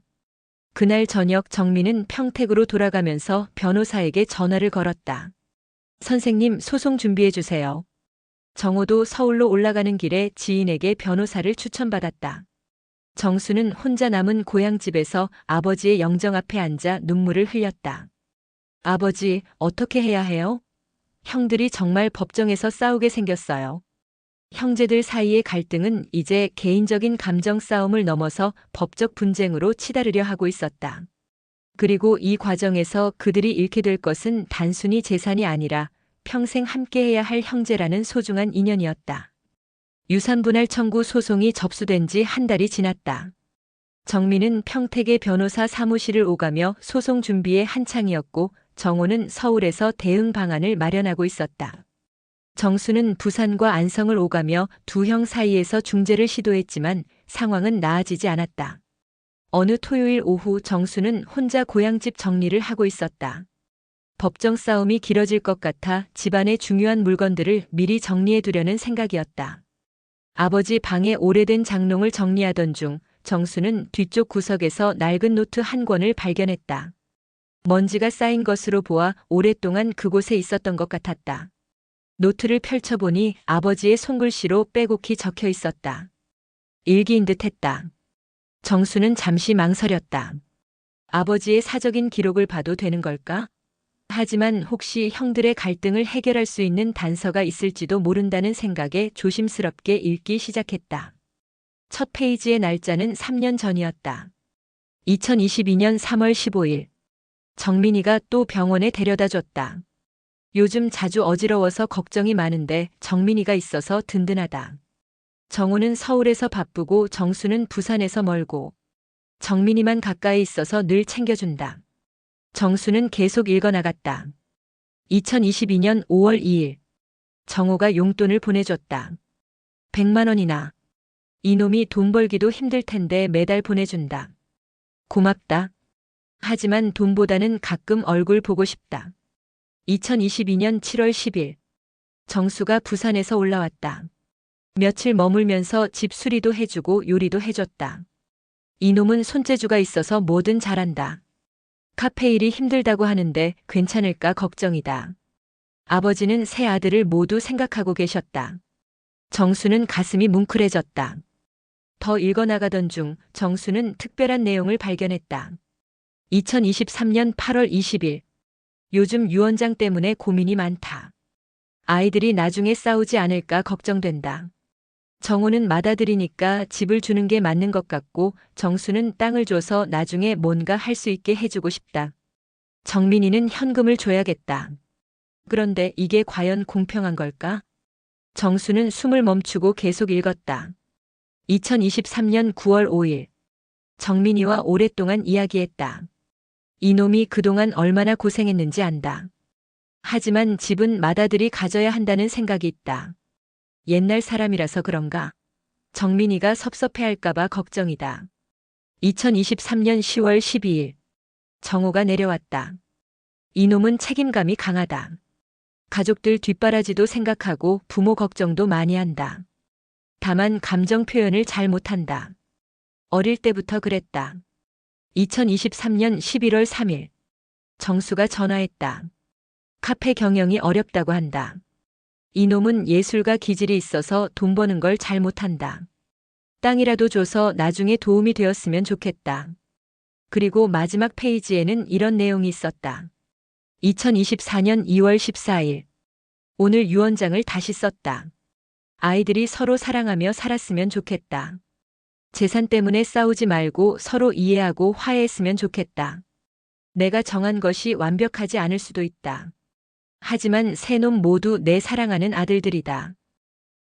그날 저녁 정민은 평택으로 돌아가면서 변호사에게 전화를 걸었다. 선생님, 소송 준비해 주세요. 정호도 서울로 올라가는 길에 지인에게 변호사를 추천받았다. 정수는 혼자 남은 고향집에서 아버지의 영정 앞에 앉아 눈물을 흘렸다. 아버지, 어떻게 해야 해요? 형들이 정말 법정에서 싸우게 생겼어요. 형제들 사이의 갈등은 이제 개인적인 감정 싸움을 넘어서 법적 분쟁으로 치달으려 하고 있었다. 그리고 이 과정에서 그들이 잃게 될 것은 단순히 재산이 아니라 평생 함께해야 할 형제라는 소중한 인연이었다. 유산분할 청구 소송이 접수된 지 한 달이 지났다. 정민은 평택의 변호사 사무실을 오가며 소송 준비에 한창이었고 정호는 서울에서 대응 방안을 마련하고 있었다. 정수는 부산과 안성을 오가며 두 형 사이에서 중재를 시도했지만 상황은 나아지지 않았다. 어느 토요일 오후 정수는 혼자 고향집 정리를 하고 있었다. 법정 싸움이 길어질 것 같아 집안의 중요한 물건들을 미리 정리해 두려는 생각이었다. 아버지 방의 오래된 장롱을 정리하던 중 정수는 뒤쪽 구석에서 낡은 노트 한 권을 발견했다. 먼지가 쌓인 것으로 보아 오랫동안 그곳에 있었던 것 같았다. 노트를 펼쳐보니 아버지의 손글씨로 빼곡히 적혀 있었다. 일기인 듯 했다. 정수는 잠시 망설였다. 아버지의 사적인 기록을 봐도 되는 걸까? 하지만 혹시 형들의 갈등을 해결할 수 있는 단서가 있을지도 모른다는 생각에 조심스럽게 읽기 시작했다. 첫 페이지의 날짜는 3년 전이었다. 2022년 3월 15일. 정민이가 또 병원에 데려다 줬다. 요즘 자주 어지러워서 걱정이 많은데 정민이가 있어서 든든하다. 정우는 서울에서 바쁘고 정수는 부산에서 멀고 정민이만 가까이 있어서 늘 챙겨준다. 정수는 계속 읽어나갔다. 2022년 5월 2일. 정호가 용돈을 보내줬다. 100만 원이나. 이놈이 돈 벌기도 힘들 텐데 매달 보내준다. 고맙다. 하지만 돈보다는 가끔 얼굴 보고 싶다. 2022년 7월 10일. 정수가 부산에서 올라왔다. 며칠 머물면서 집 수리도 해주고 요리도 해줬다. 이놈은 손재주가 있어서 뭐든 잘한다. 카페 일이 힘들다고 하는데 괜찮을까 걱정이다. 아버지는 세 아들을 모두 생각하고 계셨다. 정수는 가슴이 뭉클해졌다. 더 읽어나가던 중 정수는 특별한 내용을 발견했다. 2023년 8월 20일. 요즘 유언장 때문에 고민이 많다. 아이들이 나중에 싸우지 않을까 걱정된다. 정호는 맏아들이니까 집을 주는 게 맞는 것 같고 정수는 땅을 줘서 나중에 뭔가 할 수 있게 해주고 싶다. 정민이는 현금을 줘야겠다. 그런데 이게 과연 공평한 걸까? 정수는 숨을 멈추고 계속 읽었다. 2023년 9월 5일. 정민이와 오랫동안 이야기했다. 이놈이 그동안 얼마나 고생했는지 안다. 하지만 집은 맏아들이 가져야 한다는 생각이 있다. 옛날 사람이라서 그런가? 정민이가 섭섭해할까봐 걱정이다. 2023년 10월 12일. 정호가 내려왔다. 이놈은 책임감이 강하다. 가족들 뒷바라지도 생각하고 부모 걱정도 많이 한다. 다만 감정 표현을 잘 못한다. 어릴 때부터 그랬다. 2023년 11월 3일. 정수가 전화했다. 카페 경영이 어렵다고 한다. 이놈은 예술가 기질이 있어서 돈 버는 걸 잘 못한다. 땅이라도 줘서 나중에 도움이 되었으면 좋겠다. 그리고 마지막 페이지에는 이런 내용이 있었다. 2024년 2월 14일. 오늘 유언장을 다시 썼다. 아이들이 서로 사랑하며 살았으면 좋겠다. 재산 때문에 싸우지 말고 서로 이해하고 화해했으면 좋겠다. 내가 정한 것이 완벽하지 않을 수도 있다. 하지만 세 놈 모두 내 사랑하는 아들들이다.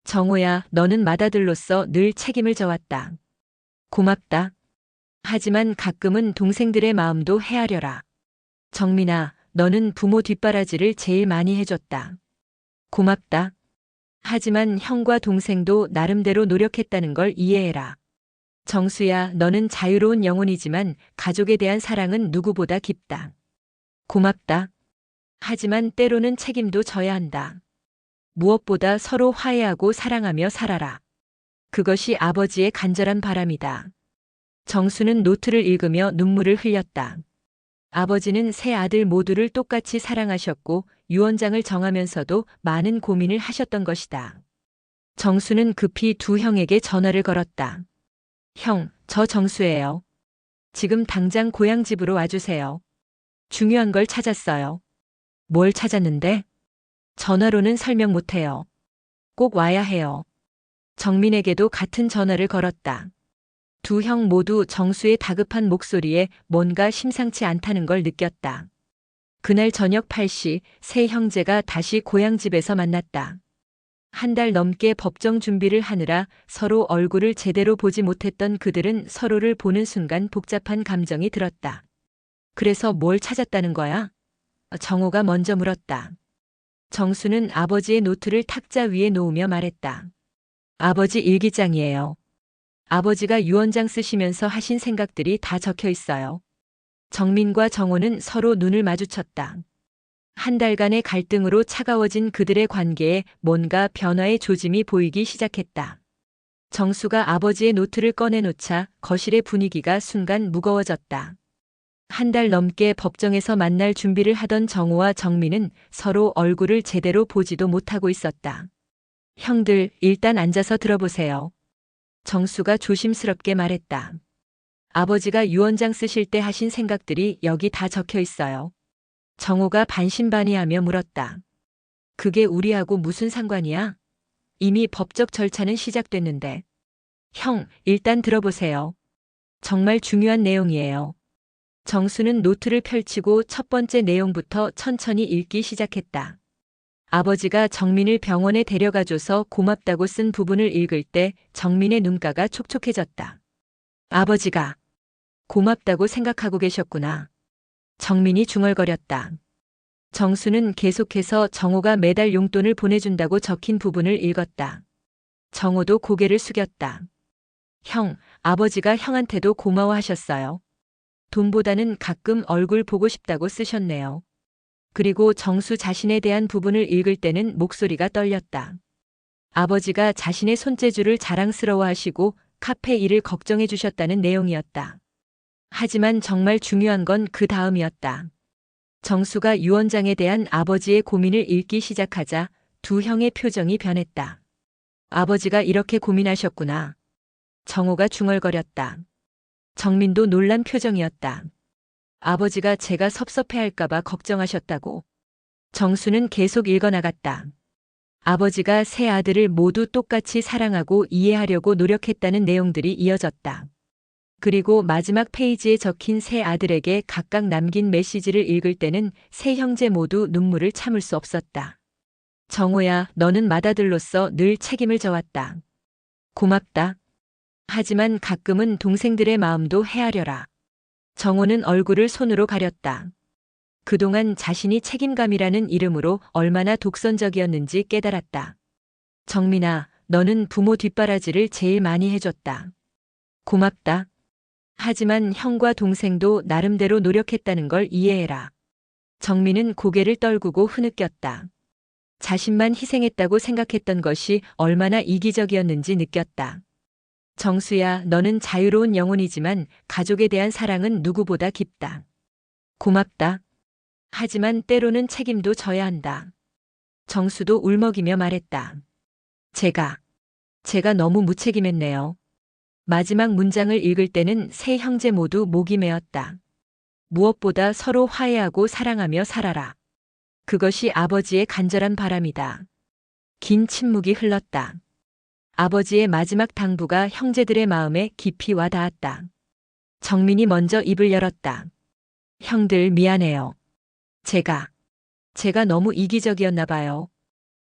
정호야, 너는 맏아들로서 늘 책임을 져왔다. 고맙다. 하지만 가끔은 동생들의 마음도 헤아려라. 정민아, 너는 부모 뒷바라지를 제일 많이 해줬다. 고맙다. 하지만 형과 동생도 나름대로 노력했다는 걸 이해해라. 정수야, 너는 자유로운 영혼이지만 가족에 대한 사랑은 누구보다 깊다. 고맙다. 하지만 때로는 책임도 져야 한다. 무엇보다 서로 화해하고 사랑하며 살아라. 그것이 아버지의 간절한 바람이다. 정수는 노트를 읽으며 눈물을 흘렸다. 아버지는 세 아들 모두를 똑같이 사랑하셨고 유언장을 정하면서도 많은 고민을 하셨던 것이다. 정수는 급히 두 형에게 전화를 걸었다. 형, 저 정수예요. 지금 당장 고향집으로 와주세요. 중요한 걸 찾았어요. 뭘 찾았는데? 전화로는 설명 못해요. 꼭 와야 해요. 정민에게도 같은 전화를 걸었다. 두 형 모두 정수의 다급한 목소리에 뭔가 심상치 않다는 걸 느꼈다. 그날 저녁 8시 세 형제가 다시 고향집에서 만났다. 한 달 넘게 법정 준비를 하느라 서로 얼굴을 제대로 보지 못했던 그들은 서로를 보는 순간 복잡한 감정이 들었다. 그래서 뭘 찾았다는 거야? 정호가 먼저 물었다. 정수는 아버지의 노트를 탁자 위에 놓으며 말했다. 아버지 일기장이에요. 아버지가 유언장 쓰시면서 하신 생각들이 다 적혀 있어요. 정민과 정호는 서로 눈을 마주쳤다. 한 달간의 갈등으로 차가워진 그들의 관계에 뭔가 변화의 조짐이 보이기 시작했다. 정수가 아버지의 노트를 꺼내놓자 거실의 분위기가 순간 무거워졌다. 한 달 넘게 법정에서 만날 준비를 하던 정호와 정민은 서로 얼굴을 제대로 보지도 못하고 있었다. 형들, 일단 앉아서 들어보세요. 정수가 조심스럽게 말했다. 아버지가 유언장 쓰실 때 하신 생각들이 여기 다 적혀 있어요. 정호가 반신반의하며 물었다. 그게 우리하고 무슨 상관이야? 이미 법적 절차는 시작됐는데. 형, 일단 들어보세요. 정말 중요한 내용이에요. 정수는 노트를 펼치고 첫 번째 내용부터 천천히 읽기 시작했다. 아버지가 정민을 병원에 데려가줘서 고맙다고 쓴 부분을 읽을 때 정민의 눈가가 촉촉해졌다. 아버지가 고맙다고 생각하고 계셨구나. 정민이 중얼거렸다. 정수는 계속해서 정호가 매달 용돈을 보내준다고 적힌 부분을 읽었다. 정호도 고개를 숙였다. 형, 아버지가 형한테도 고마워하셨어요. 돈보다는 가끔 얼굴 보고 싶다고 쓰셨네요. 그리고 정수 자신에 대한 부분을 읽을 때는 목소리가 떨렸다. 아버지가 자신의 손재주를 자랑스러워하시고 카페 일을 걱정해 주셨다는 내용이었다. 하지만 정말 중요한 건 그 다음이었다. 정수가 유언장에 대한 아버지의 고민을 읽기 시작하자 두 형의 표정이 변했다. 아버지가 이렇게 고민하셨구나. 정호가 중얼거렸다. 정민도 놀란 표정이었다. 아버지가 제가 섭섭해할까봐 걱정하셨다고. 정수는 계속 읽어나갔다. 아버지가 세 아들을 모두 똑같이 사랑하고 이해하려고 노력했다는 내용들이 이어졌다. 그리고 마지막 페이지에 적힌 세 아들에게 각각 남긴 메시지를 읽을 때는 세 형제 모두 눈물을 참을 수 없었다. 정호야, 너는 맏아들로서 늘 책임을 져왔다. 고맙다. 하지만 가끔은 동생들의 마음도 헤아려라. 정호는 얼굴을 손으로 가렸다. 그동안 자신이 책임감이라는 이름으로 얼마나 독선적이었는지 깨달았다. 정민아, 너는 부모 뒷바라지를 제일 많이 해줬다. 고맙다. 하지만 형과 동생도 나름대로 노력했다는 걸 이해해라. 정민은 고개를 떨구고 흐느꼈다. 자신만 희생했다고 생각했던 것이 얼마나 이기적이었는지 느꼈다. 정수야, 너는 자유로운 영혼이지만 가족에 대한 사랑은 누구보다 깊다. 고맙다. 하지만 때로는 책임도 져야 한다. 정수도 울먹이며 말했다. 제가 너무 무책임했네요. 마지막 문장을 읽을 때는 세 형제 모두 목이 메었다. 무엇보다 서로 화해하고 사랑하며 살아라. 그것이 아버지의 간절한 바람이다. 긴 침묵이 흘렀다. 아버지의 마지막 당부가 형제들의 마음에 깊이 와 닿았다. 정민이 먼저 입을 열었다. 형들 미안해요. 제가 너무 이기적이었나 봐요.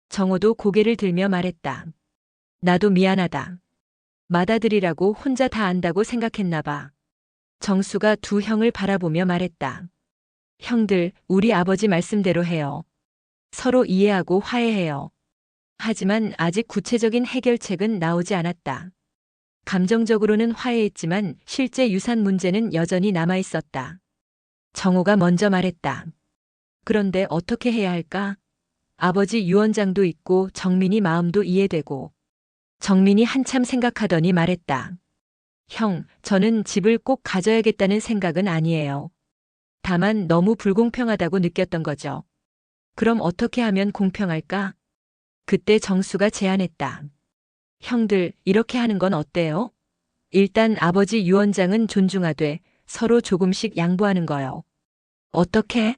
정호도 고개를 들며 말했다. 나도 미안하다. 맏아들이라고 혼자 다 안다고 생각했나 봐. 정수가 두 형을 바라보며 말했다. 형들, 우리 아버지 말씀대로 해요. 서로 이해하고 화해해요. 하지만 아직 구체적인 해결책은 나오지 않았다. 감정적으로는 화해했지만 실제 유산 문제는 여전히 남아 있었다. 정호가 먼저 말했다. 그런데 어떻게 해야 할까? 아버지 유언장도 있고 정민이 마음도 이해되고. 정민이 한참 생각하더니 말했다. 형, 저는 집을 꼭 가져야겠다는 생각은 아니에요. 다만 너무 불공평하다고 느꼈던 거죠. 그럼 어떻게 하면 공평할까? 그때 정수가 제안했다. 형들, 이렇게 하는 건 어때요? 일단 아버지 유언장은 존중하되 서로 조금씩 양보하는 거요. 어떻게?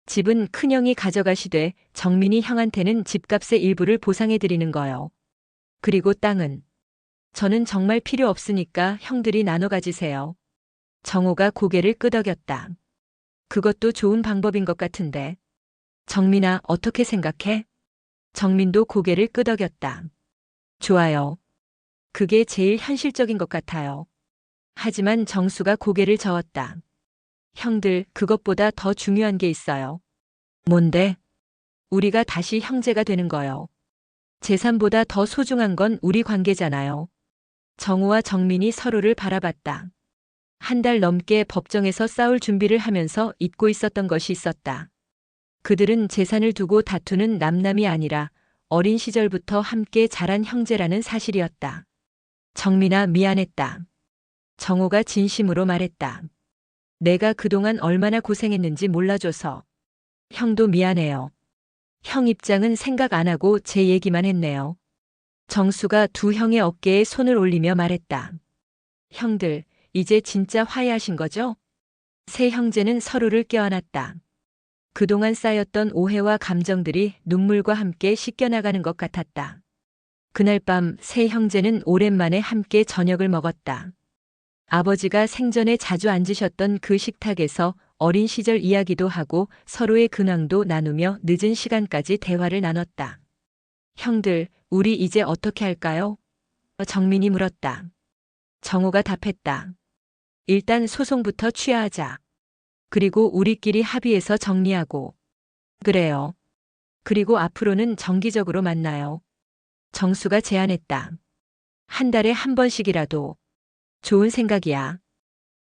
집은 큰형이 가져가시되 정민이 형한테는 집값의 일부를 보상해드리는 거요. 그리고 땅은 저는 정말 필요 없으니까 형들이 나눠 가지세요. 정호가 고개를 끄덕였다. 그것도 좋은 방법인 것 같은데. 정민아, 어떻게 생각해? 정민도 고개를 끄덕였다. 좋아요. 그게 제일 현실적인 것 같아요. 하지만 정수가 고개를 저었다. 형들, 그것보다 더 중요한 게 있어요. 뭔데? 우리가 다시 형제가 되는 거요. 재산보다 더 소중한 건 우리 관계잖아요. 정우와 정민이 서로를 바라봤다. 한 달 넘게 법정에서 싸울 준비를 하면서 잊고 있었던 것이 있었다. 그들은 재산을 두고 다투는 남남이 아니라 어린 시절부터 함께 자란 형제라는 사실이었다. 정민아, 미안했다. 정호가 진심으로 말했다. 내가 그동안 얼마나 고생했는지 몰라줘서. 형도 미안해요. 형 입장은 생각 안 하고 제 얘기만 했네요. 정수가 두 형의 어깨에 손을 올리며 말했다. 형들, 이제 진짜 화해하신 거죠? 세 형제는 서로를 껴안았다. 그동안 쌓였던 오해와 감정들이 눈물과 함께 씻겨나가는 것 같았다. 그날 밤 세 형제는 오랜만에 함께 저녁을 먹었다. 아버지가 생전에 자주 앉으셨던 그 식탁에서 어린 시절 이야기도 하고 서로의 근황도 나누며 늦은 시간까지 대화를 나눴다. 형들, 우리 이제 어떻게 할까요? 정민이 물었다. 정호가 답했다. 일단 소송부터 취하하자. 그리고 우리끼리 합의해서 정리하고. 그래요. 그리고 앞으로는 정기적으로 만나요. 정수가 제안했다. 한 달에 한 번씩이라도. 좋은 생각이야.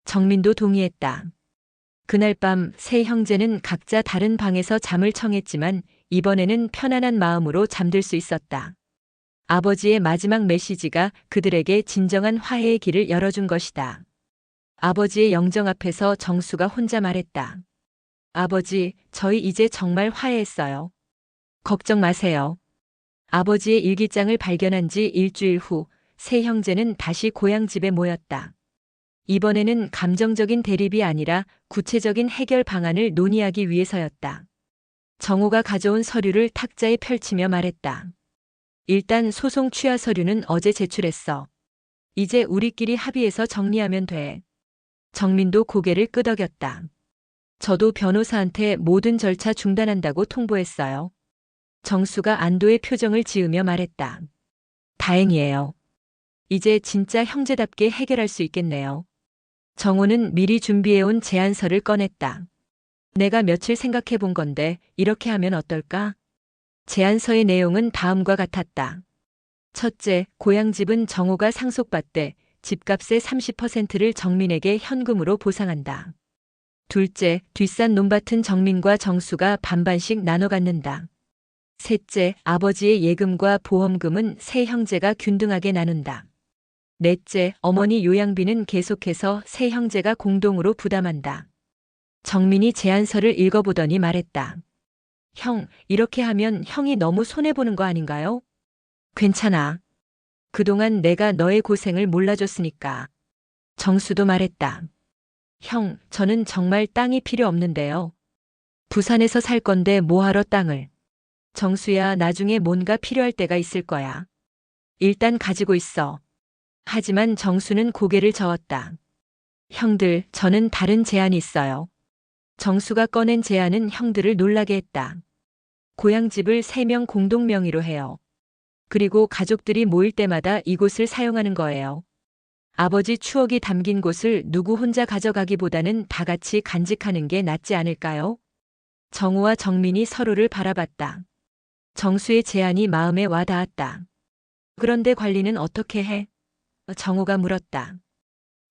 정민도 동의했다. 그날 밤 세 형제는 각자 다른 방에서 잠을 청했지만 이번에는 편안한 마음으로 잠들 수 있었다. 아버지의 마지막 메시지가 그들에게 진정한 화해의 길을 열어준 것이다. 아버지의 영정 앞에서 정수가 혼자 말했다. 아버지, 저희 이제 정말 화해했어요. 걱정 마세요. 아버지의 일기장을 발견한 지 일주일 후 세 형제는 다시 고향집에 모였다. 이번에는 감정적인 대립이 아니라 구체적인 해결 방안을 논의하기 위해서였다. 정호가 가져온 서류를 탁자에 펼치며 말했다. 일단 소송 취하 서류는 어제 제출했어. 이제 우리끼리 합의해서 정리하면 돼. 정민도 고개를 끄덕였다. 저도 변호사한테 모든 절차 중단한다고 통보했어요. 정수가 안도의 표정을 지으며 말했다. 다행이에요. 이제 진짜 형제답게 해결할 수 있겠네요. 정호는 미리 준비해온 제안서를 꺼냈다. 내가 며칠 생각해 본 건데 이렇게 하면 어떨까? 제안서의 내용은 다음과 같았다. 첫째, 고향집은 정호가 상속받되 집값의 30%를 정민에게 현금으로 보상한다. 둘째, 뒷산 논밭은 정민과 정수가 반반씩 나눠 갖는다. 셋째, 아버지의 예금과 보험금은 세 형제가 균등하게 나눈다. 넷째, 어머니 요양비는 계속해서 세 형제가 공동으로 부담한다. 정민이 제안서를 읽어보더니 말했다. 형, 이렇게 하면 형이 너무 손해보는 거 아닌가요? 괜찮아. 그동안 내가 너의 고생을 몰라줬으니까. 정수도 말했다. 형, 저는 정말 땅이 필요 없는데요. 부산에서 살 건데 뭐하러 땅을. 정수야, 나중에 뭔가 필요할 때가 있을 거야. 일단 가지고 있어. 하지만 정수는 고개를 저었다. 형들, 저는 다른 제안이 있어요. 정수가 꺼낸 제안은 형들을 놀라게 했다. 고향집을 3명 공동 명의로 해요. 그리고 가족들이 모일 때마다 이곳을 사용하는 거예요. 아버지 추억이 담긴 곳을 누구 혼자 가져가기보다는 다 같이 간직하는 게 낫지 않을까요? 정우와 정민이 서로를 바라봤다. 정수의 제안이 마음에 와 닿았다. 그런데 관리는 어떻게 해? 정우가 물었다.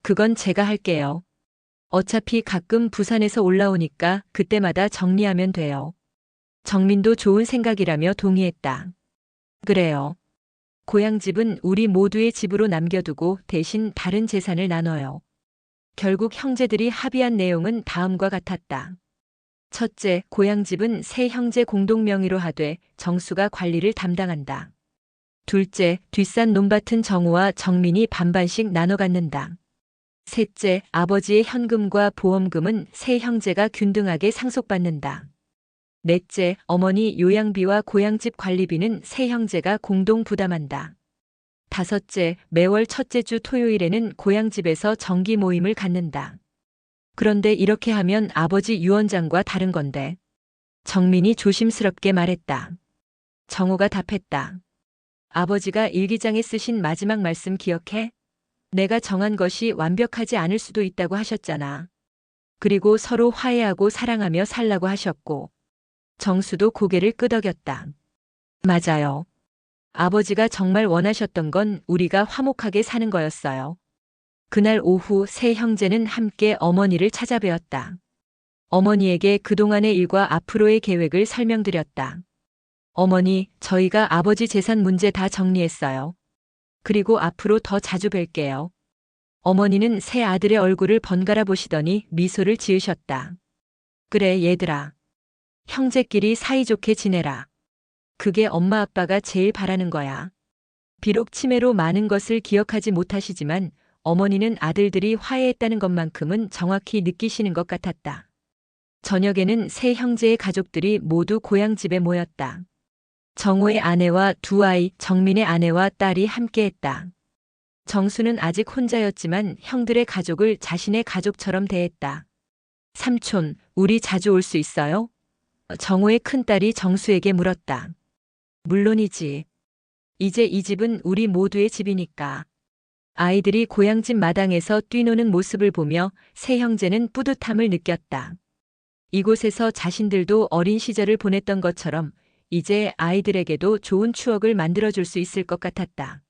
그건 제가 할게요. 어차피 가끔 부산에서 올라오니까 그때마다 정리하면 돼요. 정민도 좋은 생각이라며 동의했다. 그래요. 고향집은 우리 모두의 집으로 남겨두고 대신 다른 재산을 나눠요. 결국 형제들이 합의한 내용은 다음과 같았다. 첫째, 고향집은 세 형제 공동 명의로 하되 정수가 관리를 담당한다. 둘째, 뒷산 논밭은 정우와 정민이 반반씩 나눠 갖는다. 셋째, 아버지의 현금과 보험금은 세 형제가 균등하게 상속받는다. 넷째, 어머니 요양비와 고향집 관리비는 세 형제가 공동 부담한다. 5째, 매월 첫째 주 토요일에는 고향집에서 정기 모임을 갖는다. 그런데 이렇게 하면 아버지 유언장과 다른 건데. 정민이 조심스럽게 말했다. 정호가 답했다. 아버지가 일기장에 쓰신 마지막 말씀 기억해? 내가 정한 것이 완벽하지 않을 수도 있다고 하셨잖아. 그리고 서로 화해하고 사랑하며 살라고 하셨고. 정수도 고개를 끄덕였다. 맞아요. 아버지가 정말 원하셨던 건 우리가 화목하게 사는 거였어요. 그날 오후 세 형제는 함께 어머니를 찾아뵈었다. 어머니에게 그동안의 일과 앞으로의 계획을 설명드렸다. 어머니, 저희가 아버지 재산 문제 다 정리했어요. 그리고 앞으로 더 자주 뵐게요. 어머니는 새 아들의 얼굴을 번갈아 보시더니 미소를 지으셨다. 그래, 얘들아. 형제끼리 사이좋게 지내라. 그게 엄마 아빠가 제일 바라는 거야. 비록 치매로 많은 것을 기억하지 못하시지만 어머니는 아들들이 화해했다는 것만큼은 정확히 느끼시는 것 같았다. 저녁에는 세 형제의 가족들이 모두 고향집에 모였다. 정호의 아내와 두 아이, 정민의 아내와 딸이 함께했다. 정수는 아직 혼자였지만 형들의 가족을 자신의 가족처럼 대했다. 삼촌, 우리 자주 올 수 있어요? 정호의 큰딸이 정수에게 물었다. 물론이지. 이제 이 집은 우리 모두의 집이니까. 아이들이 고향집 마당에서 뛰노는 모습을 보며 세 형제는 뿌듯함을 느꼈다. 이곳에서 자신들도 어린 시절을 보냈던 것처럼 이제 아이들에게도 좋은 추억을 만들어줄 수 있을 것 같았다.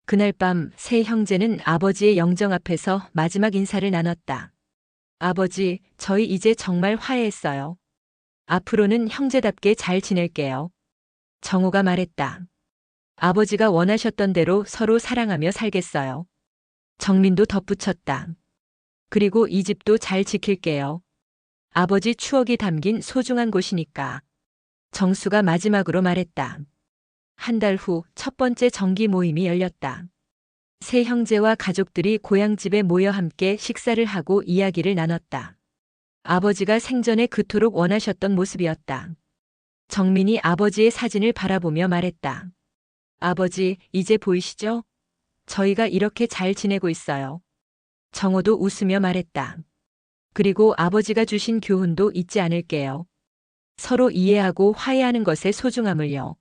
그날 밤 세 형제는 아버지의 영정 앞에서 마지막 인사를 나눴다. 아버지, 저희 이제 정말 화해했어요. 앞으로는 형제답게 잘 지낼게요. 정호가 말했다. 아버지가 원하셨던 대로 서로 사랑하며 살겠어요. 정민도 덧붙였다. 그리고 이 집도 잘 지킬게요. 아버지 추억이 담긴 소중한 곳이니까. 정수가 마지막으로 말했다. 한 달 후 첫 번째 정기 모임이 열렸다. 세 형제와 가족들이 고향집에 모여 함께 식사를 하고 이야기를 나눴다. 아버지가 생전에 그토록 원하셨던 모습이었다. 정민이 아버지의 사진을 바라보며 말했다. 아버지, 이제 보이시죠? 저희가 이렇게 잘 지내고 있어요. 정호도 웃으며 말했다. 그리고 아버지가 주신 교훈도 잊지 않을게요. 서로 이해하고 화해하는 것의 소중함을요.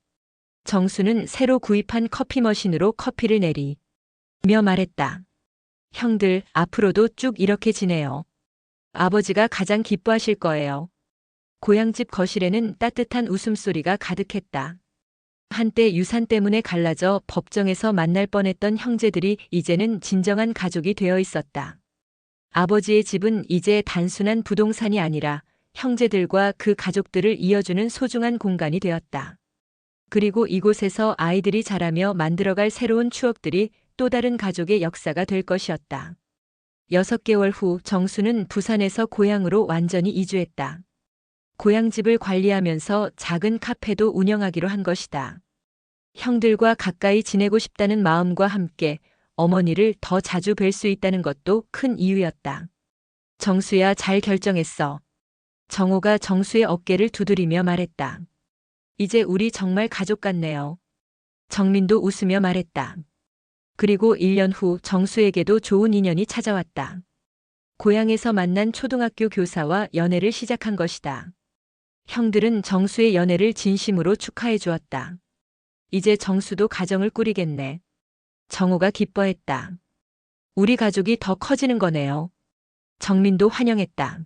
정수는 새로 구입한 커피 머신으로 커피를 내리며 말했다. 형들, 앞으로도 쭉 이렇게 지내요. 아버지가 가장 기뻐하실 거예요. 고향집 거실에는 따뜻한 웃음소리가 가득했다. 한때 유산 때문에 갈라져 법정에서 만날 뻔했던 형제들이 이제는 진정한 가족이 되어 있었다. 아버지의 집은 이제 단순한 부동산이 아니라 형제들과 그 가족들을 이어주는 소중한 공간이 되었다. 그리고 이곳에서 아이들이 자라며 만들어갈 새로운 추억들이 또 다른 가족의 역사가 될 것이었다. 6개월 후 정수는 부산에서 고향으로 완전히 이주했다. 고향집을 관리하면서 작은 카페도 운영하기로 한 것이다. 형들과 가까이 지내고 싶다는 마음과 함께 어머니를 더 자주 뵐 수 있다는 것도 큰 이유였다. 정수야, 잘 결정했어. 정호가 정수의 어깨를 두드리며 말했다. 이제 우리 정말 가족 같네요. 정민도 웃으며 말했다. 그리고 1년 후 정수에게도 좋은 인연이 찾아왔다. 고향에서 만난 초등학교 교사와 연애를 시작한 것이다. 형들은 정수의 연애를 진심으로 축하해 주었다. 이제 정수도 가정을 꾸리겠네. 정호가 기뻐했다. 우리 가족이 더 커지는 거네요. 정민도 환영했다.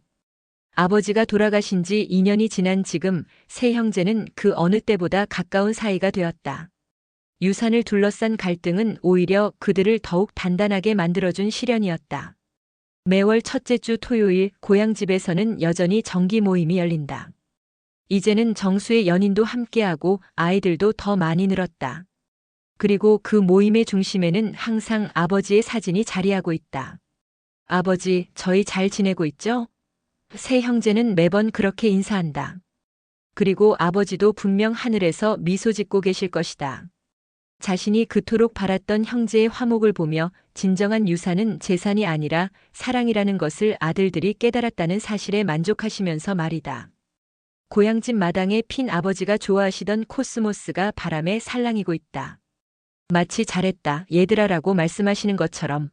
아버지가 돌아가신 지 2년이 지난 지금 세 형제는 그 어느 때보다 가까운 사이가 되었다. 유산을 둘러싼 갈등은 오히려 그들을 더욱 단단하게 만들어준 시련이었다. 매월 첫째 주 토요일 고향집에서는 여전히 정기 모임이 열린다. 이제는 정수의 연인도 함께하고 아이들도 더 많이 늘었다. 그리고 그 모임의 중심에는 항상 아버지의 사진이 자리하고 있다. 아버지, 저희 잘 지내고 있죠? 세 형제는 매번 그렇게 인사한다. 그리고 아버지도 분명 하늘에서 미소 짓고 계실 것이다. 자신이 그토록 바랐던 형제의 화목을 보며 진정한 유산은 재산이 아니라 사랑이라는 것을 아들들이 깨달았다는 사실에 만족하시면서 말이다. 고향집 마당에 핀 아버지가 좋아하시던 코스모스가 바람에 살랑이고 있다. 마치 잘했다, 얘들아라고 말씀하시는 것처럼